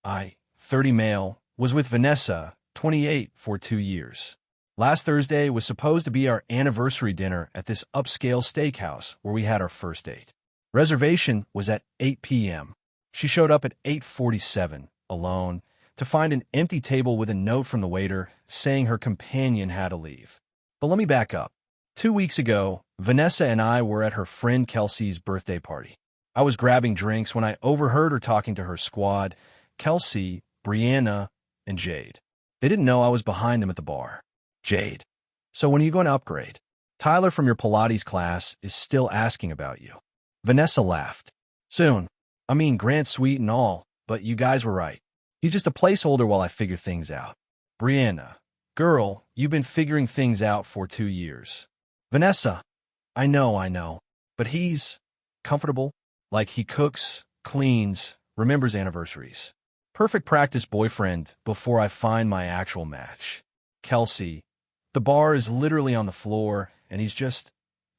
I, 30 male, was with Vanessa, 28, for 2 years. Last Thursday was supposed to be our anniversary dinner at this upscale steakhouse where we had our first date. Reservation was at 8 p.m. She showed up at 8:47, alone, to find an empty table with a note from the waiter saying her companion had to leave. But let me back up. 2 weeks ago, Vanessa and I were at her friend Kelsey's birthday party. I was grabbing drinks when I overheard her talking to her squad, Kelsey, Brianna, and Jade. They didn't know I was behind them at the bar. Jade. So when are you going to upgrade? Tyler from your Pilates class is still asking about you. Vanessa laughed. Soon. I mean, Grant's sweet and all, but you guys were right. He's just a placeholder while I figure things out. Brianna. Girl, you've been figuring things out for 2 years. Vanessa. I know. But he's comfortable. Like he cooks, cleans, remembers anniversaries. Perfect practice boyfriend before I find my actual match. Kelsey. The bar is literally on the floor, and he's just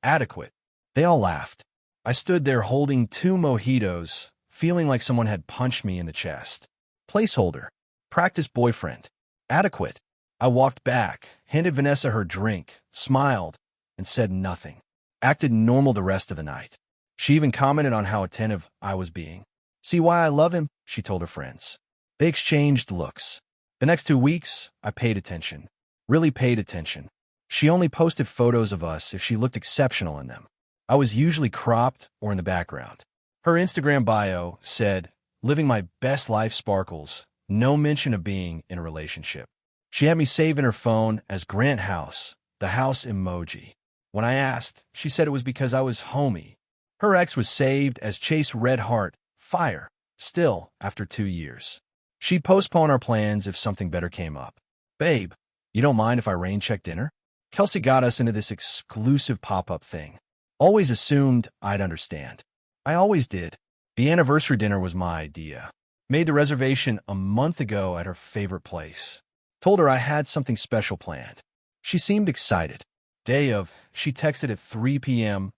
adequate. They all laughed. I stood there holding 2 mojitos, feeling like someone had punched me in the chest. Placeholder. Practice boyfriend. Adequate. I walked back, handed Vanessa her drink, smiled, and said nothing. Acted normal the rest of the night. She even commented on how attentive I was being. See why I love him, she told her friends. They exchanged looks. The next 2 weeks, I paid attention. Really paid attention. She only posted photos of us if she looked exceptional in them. I was usually cropped or in the background. Her Instagram bio said, living my best life sparkles, no mention of being in a relationship. She had me saved in her phone as Grant House, the house emoji. When I asked, she said it was because I was homey. Her ex was saved as Chase Red Heart, Fire, still after 2 years. She'd postpone our plans if something better came up. Babe, you don't mind if I rain check dinner? Kelsey got us into this exclusive pop-up thing. Always assumed I'd understand. I always did. The anniversary dinner was my idea. Made the reservation a month ago at her favorite place. Told her I had something special planned. She seemed excited. Day of, she texted at 3 p.m.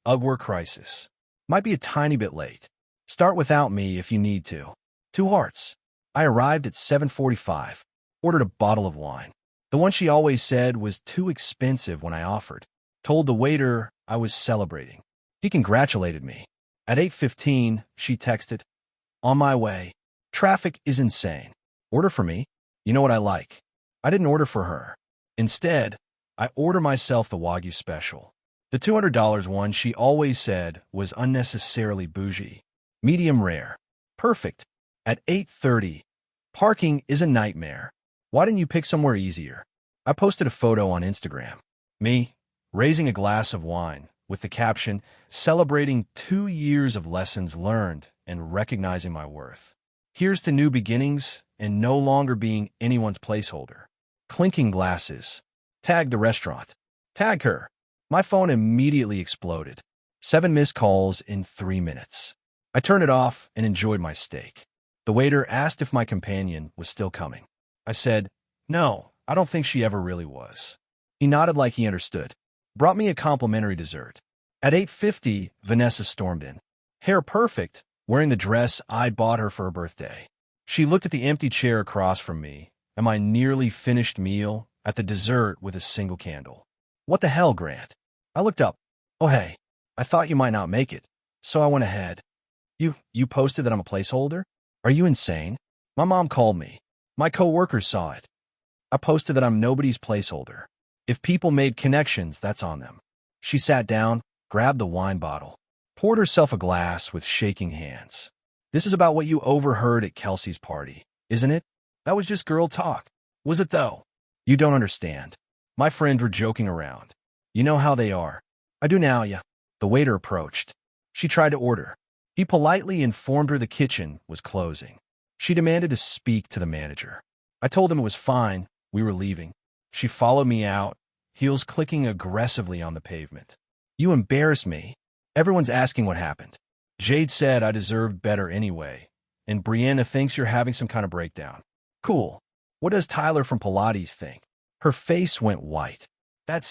Work crisis. Might be a tiny bit late. Start without me if you need to. 2 hearts. I arrived at 7:45. Ordered a bottle of wine. The one she always said was too expensive when I offered. Told the waiter I was celebrating. He congratulated me. At 8:15, she texted, on my way. Traffic is insane. Order for me? You know what I like. I didn't order for her. Instead, I order myself the Wagyu special. The $200 one she always said was unnecessarily bougie. Medium rare. Perfect. At 8:30. Parking is a nightmare. Why didn't you pick somewhere easier? I posted a photo on Instagram. Me, raising a glass of wine, with the caption, celebrating 2 years of lessons learned and recognizing my worth. Here's to new beginnings and no longer being anyone's placeholder. Clinking glasses. Tag the restaurant. Tag her. My phone immediately exploded. 7 missed calls in 3 minutes. I turned it off and enjoyed my steak. The waiter asked if my companion was still coming. I said, no, I don't think she ever really was. He nodded like he understood. Brought me a complimentary dessert. At 8:50, Vanessa stormed in. Hair perfect, wearing the dress I'd bought her for her birthday. She looked at the empty chair across from me and my nearly finished meal at the dessert with a single candle. What the hell, Grant? I looked up. Oh, hey, I thought you might not make it, so I went ahead. You posted that I'm a placeholder? Are you insane? My mom called me. My coworkers saw it. I posted that I'm nobody's placeholder. If people made connections, that's on them. She sat down, grabbed the wine bottle, poured herself a glass with shaking hands. This is about what you overheard at Kelsey's party, isn't it? That was just girl talk. Was it though? You don't understand. My friends were joking around. You know how they are. I do now, yeah. The waiter approached. She tried to order. He politely informed her the kitchen was closing. She demanded to speak to the manager. I told him it was fine. We were leaving. She followed me out, heels clicking aggressively on the pavement. You embarrass me. Everyone's asking what happened. Jade said I deserved better anyway, and Brianna thinks you're having some kind of breakdown. Cool. What does Tyler from Pilates think? Her face went white.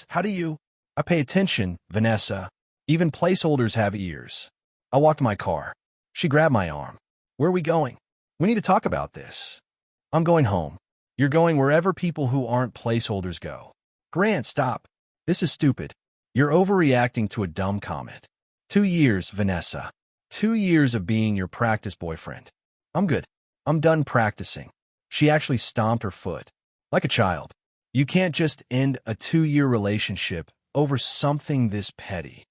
How do you? I pay attention, Vanessa. Even placeholders have ears. I walked to my car. She grabbed my arm. Where are we going? We need to talk about this. I'm going home. You're going wherever people who aren't placeholders go. Grant, stop. This is stupid. You're overreacting to a dumb comment. 2 years, Vanessa. 2 years of being your practice boyfriend. I'm good. I'm done practicing. She actually stomped her foot. Like a child. You can't just end a 2-year relationship over something this petty.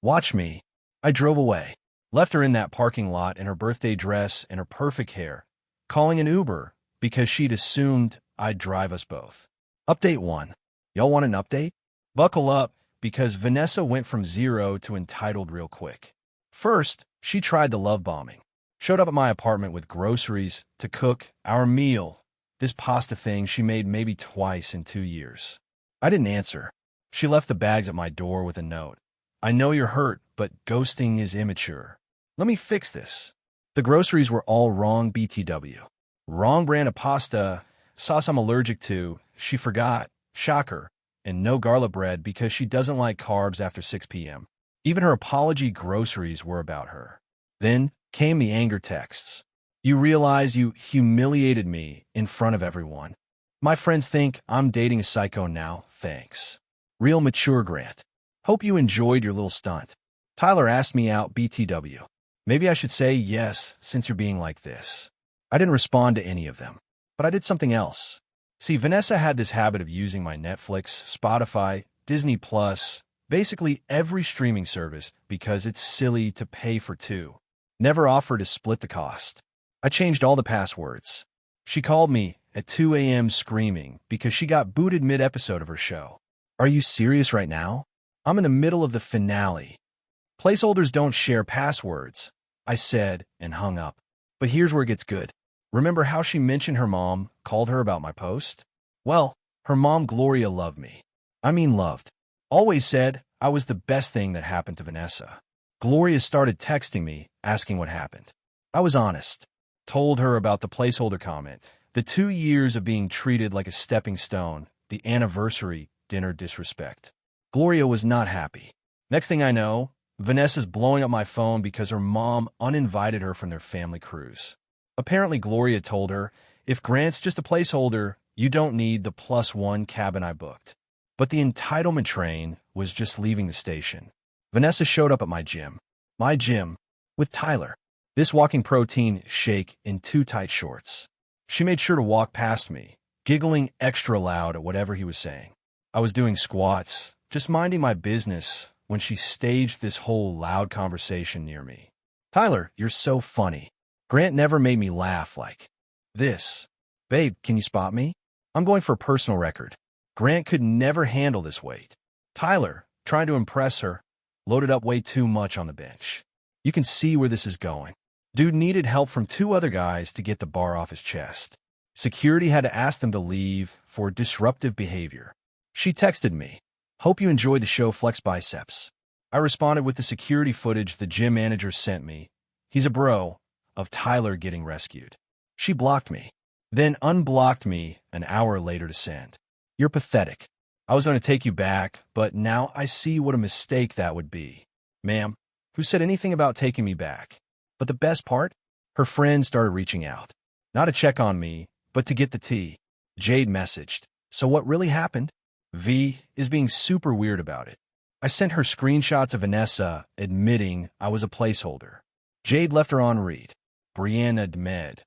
Watch me. I drove away. Left her in that parking lot in her birthday dress and her perfect hair, calling an Uber because she'd assumed I'd drive us both. Update 1. Y'all want an update? Buckle up, because Vanessa went from 0 to entitled real quick. First, she tried the love bombing. Showed up at my apartment with groceries to cook our meal, this pasta thing she made maybe twice in 2 years. I didn't answer. She left the bags at my door with a note. I know you're hurt, but ghosting is immature. Let me fix this. The groceries were all wrong BTW. Wrong brand of pasta, sauce I'm allergic to, she forgot, shocker, and no garlic bread because she doesn't like carbs after 6 p.m. Even her apology groceries were about her. Then came the anger texts. You realize you humiliated me in front of everyone. My friends think I'm dating a psycho now, thanks. Real mature Grant. Hope you enjoyed your little stunt. Tyler asked me out BTW. Maybe I should say yes since you're being like this. I didn't respond to any of them, but I did something else. See, Vanessa had this habit of using my Netflix, Spotify, Disney Plus, basically every streaming service because it's silly to pay for 2. Never offered to split the cost. I changed all the passwords. She called me at 2 a.m. screaming because she got booted mid-episode of her show. Are you serious right now? I'm in the middle of the finale. Placeholders don't share passwords, I said and hung up. But here's where it gets good. Remember how she mentioned her mom called her about my post? Well, her mom Gloria loved me. I mean loved. Always said I was the best thing that happened to Vanessa. Gloria started texting me, asking what happened. I was honest. Told her about the placeholder comment, the 2 years of being treated like a stepping stone, the anniversary dinner disrespect. Gloria was not happy. Next thing I know, Vanessa's blowing up my phone because her mom uninvited her from their family cruise. Apparently, Gloria told her, if Grant's just a placeholder, you don't need the +1 cabin I booked. But the entitlement train was just leaving the station. Vanessa showed up at my gym, with Tyler. This walking protein shake in 2 tight shorts. She made sure to walk past me, giggling extra loud at whatever he was saying. I was doing squats, just minding my business, when she staged this whole loud conversation near me. Tyler, you're so funny. Grant never made me laugh like this. Babe, can you spot me? I'm going for a personal record. Grant could never handle this weight. Tyler, trying to impress her, loaded up way too much on the bench. You can see where this is going. Dude needed help from 2 other guys to get the bar off his chest. Security had to ask them to leave for disruptive behavior. She texted me, hope you enjoyed the show Flex Biceps. I responded with the security footage the gym manager sent me. He's a bro, of Tyler getting rescued. She blocked me, then unblocked me an hour later to send. You're pathetic. I was going to take you back, but now I see what a mistake that would be. Ma'am, who said anything about taking me back? But the best part? Her friends started reaching out. Not to check on me, but to get the tea. Jade messaged, so what really happened? V is being super weird about it. I sent her screenshots of Vanessa admitting I was a placeholder. Jade left her on read. Brianna Dmed.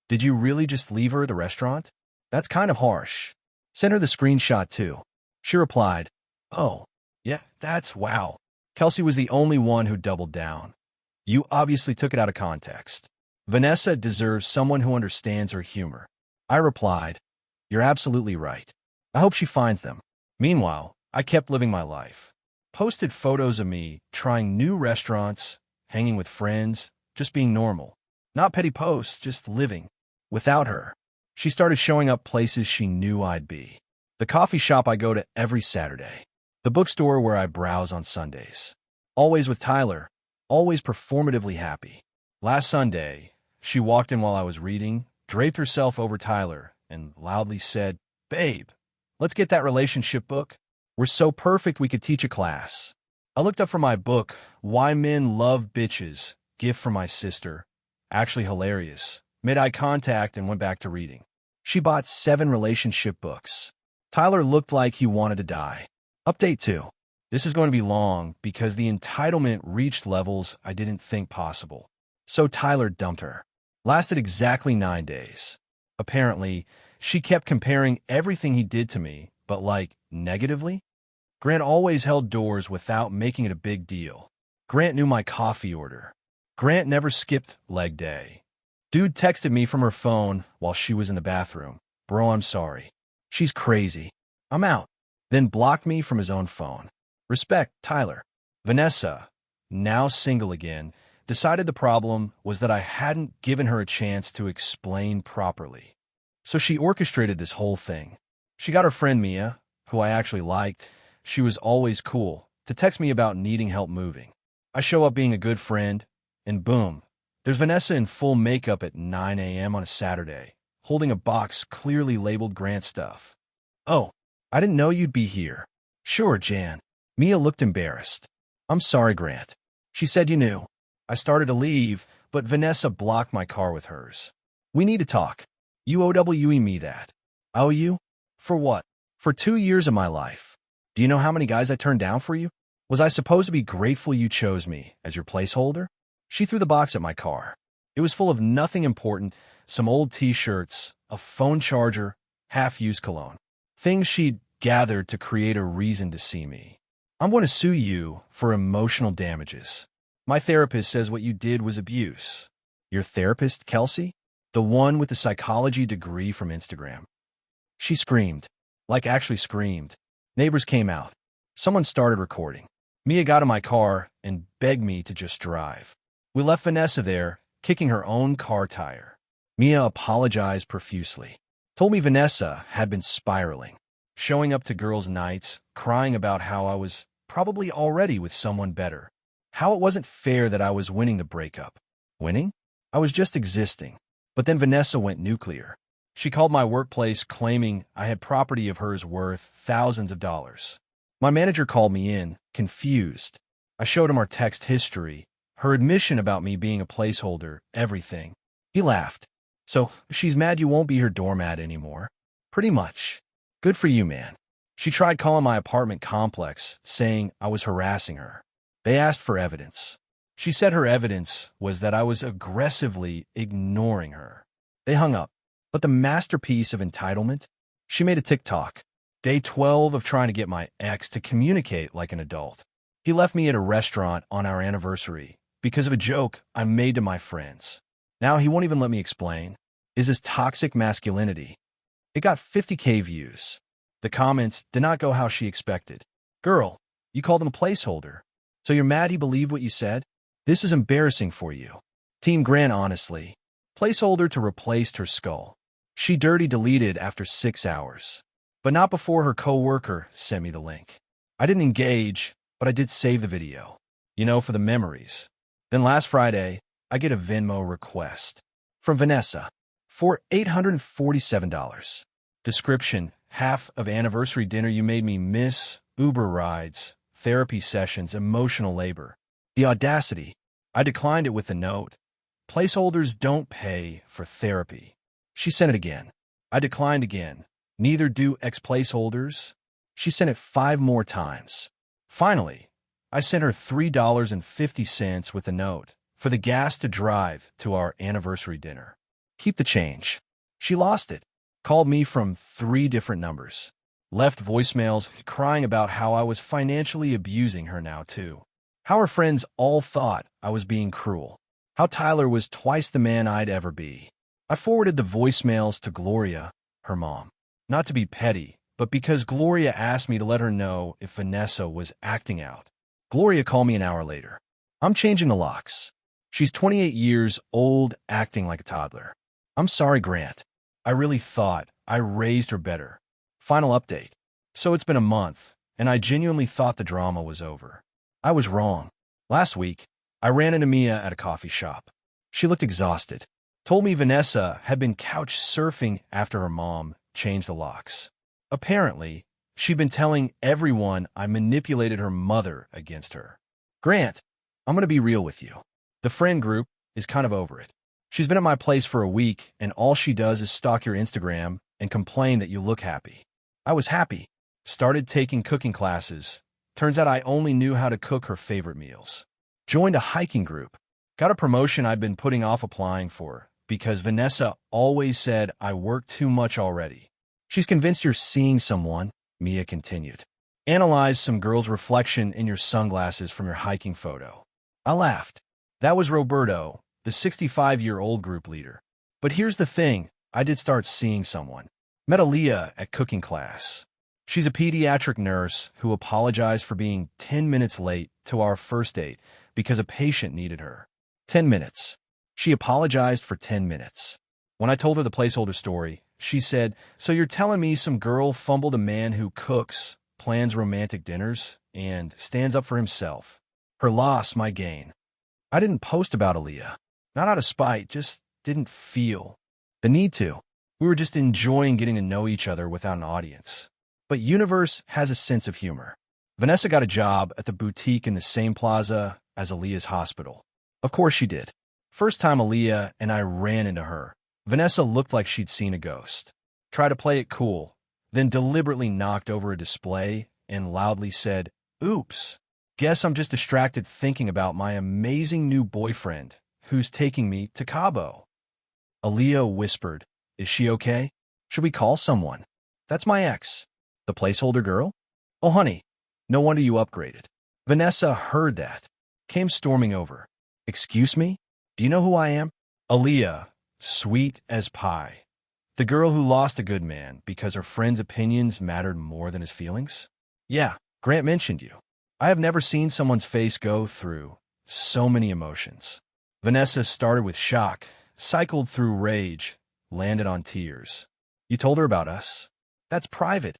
Did you really just leave her at the restaurant? That's kind of harsh. Send her the screenshot too. She replied, oh, yeah, that's wow. Kelsey was the only one who doubled down. You obviously took it out of context. Vanessa deserves someone who understands her humor. I replied, you're absolutely right. I hope she finds them. Meanwhile, I kept living my life. Posted photos of me trying new restaurants, hanging with friends, just being normal. Not petty posts, just living. Without her, she started showing up places she knew I'd be. The coffee shop I go to every Saturday. The bookstore where I browse on Sundays. Always with Tyler. Always performatively happy. Last Sunday, she walked in while I was reading, draped herself over Tyler, and loudly said, babe, let's get that relationship book. We're so perfect we could teach a class. I looked up from my book, Why Men Love Bitches, gift from my sister. Actually hilarious. made eye contact, and went back to reading. She bought 7 relationship books. Tyler looked like he wanted to die. Update 2. This is going to be long because the entitlement reached levels I didn't think possible. So Tyler dumped her. Lasted exactly 9 days. Apparently, she kept comparing everything he did to me, but negatively? Grant always held doors without making it a big deal. Grant knew my coffee order. Grant never skipped leg day. Dude texted me from her phone while she was in the bathroom. Bro, I'm sorry. She's crazy. I'm out. Then blocked me from his own phone. Respect, Tyler. Vanessa, now single again, decided the problem was that I hadn't given her a chance to explain properly. So she orchestrated this whole thing. She got her friend Mia, who I actually liked, she was always cool, to text me about needing help moving. I show up being a good friend, and boom, there's Vanessa in full makeup at 9 a.m. on a Saturday, holding a box clearly labeled Grant stuff. Oh, I didn't know you'd be here. Sure, Jan. Mia looked embarrassed. I'm sorry, Grant. She said you knew. I started to leave, but Vanessa blocked my car with hers. We need to talk. You owe me that. I owe you? For what? For 2 years of my life. Do you know how many guys I turned down for you? Was I supposed to be grateful you chose me as your placeholder? She threw the box at my car. It was full of nothing important, some old t-shirts, a phone charger, half-used cologne. Things she'd gathered to create a reason to see me. I'm going to sue you for emotional damages. My therapist says what you did was abuse. Your therapist, Kelsey? The one with the psychology degree from Instagram. She screamed. Actually screamed. Neighbors came out. Someone started recording. Mia got in my car and begged me to just drive. We left Vanessa there, kicking her own car tire. Mia apologized profusely. Told me Vanessa had been spiraling, showing up to girls' nights, crying about how I was probably already with someone better. How it wasn't fair that I was winning the breakup. Winning? I was just existing. But then Vanessa went nuclear. She called my workplace claiming I had property of hers worth thousands of dollars. My manager called me in, confused. I showed him our text history, her admission about me being a placeholder, everything. He laughed. So, she's mad you won't be her doormat anymore? Pretty much. Good for you, man. She tried calling my apartment complex, saying I was harassing her. They asked for evidence. She said her evidence was that I was aggressively ignoring her. They hung up. But the masterpiece of entitlement? She made a TikTok. Day 12 of trying to get my ex to communicate like an adult. He left me at a restaurant on our anniversary because of a joke I made to my friends. Now he won't even let me explain. Is this toxic masculinity? It got 50K views. The comments did not go how she expected. Girl, you called him a placeholder. So you're mad he believed what you said? This is embarrassing for you. Team Grant, honestly. Placeholder to replace her skull. She dirty deleted after 6 hours. But not before her co-worker sent me the link. I didn't engage, but I did save the video. For the memories. Then last Friday, I get a Venmo request. From Vanessa. For $847. Description: half of anniversary dinner you made me miss, Uber rides, therapy sessions, emotional labor. The audacity. I declined it with a note. Placeholders don't pay for therapy. She sent it again. I declined again. Neither do ex-placeholders. She sent it 5 more times. Finally, I sent her $3.50 with a note for the gas to drive to our anniversary dinner. Keep the change. She lost it. Called me from 3 different numbers. Left voicemails crying about how I was financially abusing her now, too. How her friends all thought I was being cruel. How Tyler was twice the man I'd ever be. I forwarded the voicemails to Gloria, her mom. Not to be petty, but because Gloria asked me to let her know if Vanessa was acting out. Gloria called me an hour later. I'm changing the locks. She's 28 years old, acting like a toddler. I'm sorry, Grant. I really thought I raised her better. Final update. So it's been a month, and I genuinely thought the drama was over. I was wrong. Last week, I ran into Mia at a coffee shop. She looked exhausted. Told me Vanessa had been couch surfing after her mom changed the locks. Apparently, she'd been telling everyone I manipulated her mother against her. Grant, I'm going to be real with you. The friend group is kind of over it. She's been at my place for a week, and all she does is stalk your Instagram and complain that you look happy. I was happy. Started taking cooking classes. Turns out I only knew how to cook her favorite meals. Joined a hiking group. Got a promotion I'd been putting off applying for because Vanessa always said I work too much already. She's convinced you're seeing someone, Mia continued. Analyze some girl's reflection in your sunglasses from your hiking photo. I laughed. That was Roberto, the 65-year-old group leader. But here's the thing, I did start seeing someone. Met Aaliyah at cooking class. She's a pediatric nurse who apologized for being 10 minutes late to our first date because a patient needed her. 10 minutes. She apologized for 10 minutes. When I told her the placeholder story, she said, "So you're telling me some girl fumbled a man who cooks, plans romantic dinners, and stands up for himself. Her loss, my gain." I didn't post about Aaliyah. Not out of spite, just didn't feel the need to. We were just enjoying getting to know each other without an audience. But Universe has a sense of humor. Vanessa got a job at the boutique in the same plaza as Aaliyah's hospital. Of course she did. First time Aaliyah and I ran into her, Vanessa looked like she'd seen a ghost. Tried to play it cool, then deliberately knocked over a display and loudly said, "Oops. Guess I'm just distracted thinking about my amazing new boyfriend who's taking me to Cabo." Aaliyah whispered, "Is she okay? Should we call someone?" "That's my ex." "The placeholder girl?" "Oh, honey, no wonder you upgraded." Vanessa heard that. Came storming over. "Excuse me? Do you know who I am?" Aaliyah, sweet as pie. "The girl who lost a good man because her friend's opinions mattered more than his feelings?" "Yeah, Grant mentioned you. I have never seen someone's face go through so many emotions." Vanessa started with shock, cycled through rage, landed on tears. "You told her about us? That's private.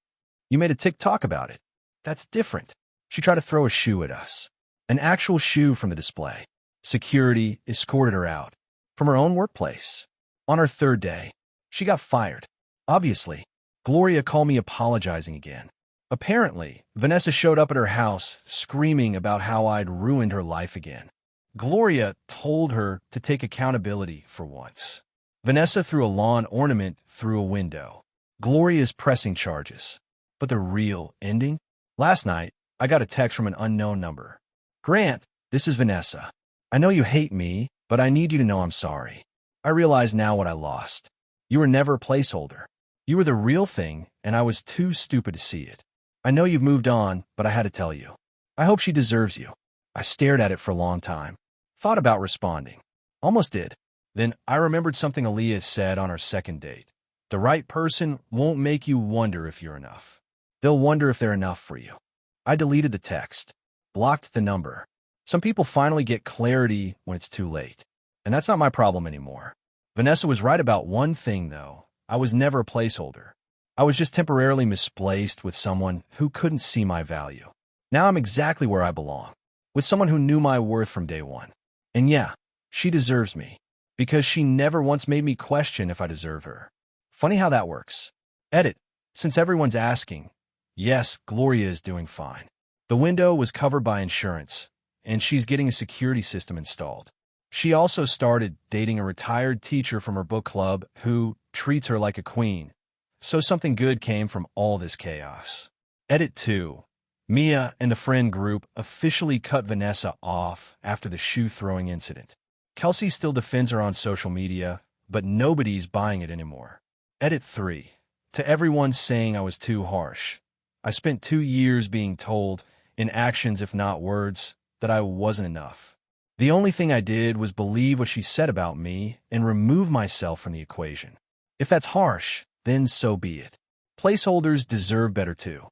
You made a TikTok about it. That's different." She tried to throw a shoe at us. An actual shoe from the display. Security escorted her out. From her own workplace. On her third day, she got fired. Obviously, Gloria called me apologizing again. Apparently, Vanessa showed up at her house screaming about how I'd ruined her life again. Gloria told her to take accountability for once. Vanessa threw a lawn ornament through a window. Gloria's pressing charges. But the real ending? Last night, I got a text from an unknown number. "Grant, this is Vanessa. I know you hate me, but I need you to know I'm sorry. I realize now what I lost. You were never a placeholder. You were the real thing, and I was too stupid to see it. I know you've moved on, but I had to tell you. I hope she deserves you." I stared at it for a long time. Thought about responding. Almost did. Then I remembered something Aaliyah said on our second date. The right person won't make you wonder if you're enough. They'll wonder if they're enough for you. I deleted the text. Blocked the number. Some people finally get clarity when it's too late. And that's not my problem anymore. Vanessa was right about one thing, though. I was never a placeholder. I was just temporarily misplaced with someone who couldn't see my value. Now I'm exactly where I belong. With someone who knew my worth from day one. And yeah, she deserves me. Because she never once made me question if I deserve her. Funny how that works. Edit. Since everyone's asking, yes, Gloria is doing fine. The window was covered by insurance, and she's getting a security system installed. She also started dating a retired teacher from her book club who treats her like a queen. So something good came from all this chaos. Edit 2. Mia and a friend group officially cut Vanessa off after the shoe-throwing incident. Kelsey still defends her on social media, but nobody's buying it anymore. Edit 3. To everyone saying I was too harsh. I spent 2 years being told, in actions if not words, that I wasn't enough. The only thing I did was believe what she said about me and remove myself from the equation. If that's harsh, then so be it. Placeholders deserve better too.